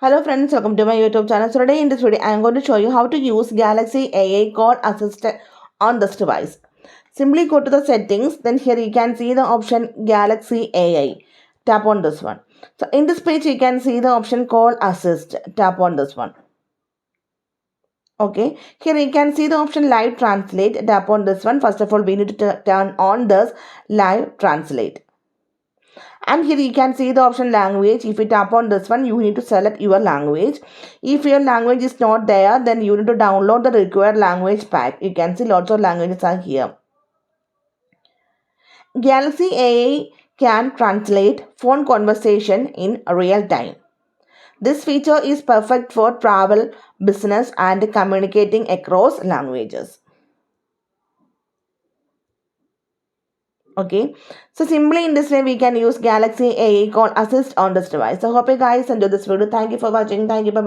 Hello friends, welcome to my YouTube channel. So today in this video, I am going to show you how to use Galaxy AI Call Assistant on this device. Simply go to the settings, then here you can see the option Galaxy AI. Tap on this one. So in this page, you can see the option Call Assist. Tap on this one. Okay, here you can see the option Live Translate. Tap on this one. First of all, we need to turn on this Live Translate. And here you can see the option language. If you tap on this one, you need to select your language. If your language is not there, then you need to download the required language pack. You can see lots of languages are here. Galaxy AI can translate phone conversation in real time. This feature is perfect for travel, business, and communicating across languages. Okay, so simply in this way we can use Galaxy AI Call Assist on this device. So hope you guys enjoy this video. Thank you for watching. Thank you. Bye bye.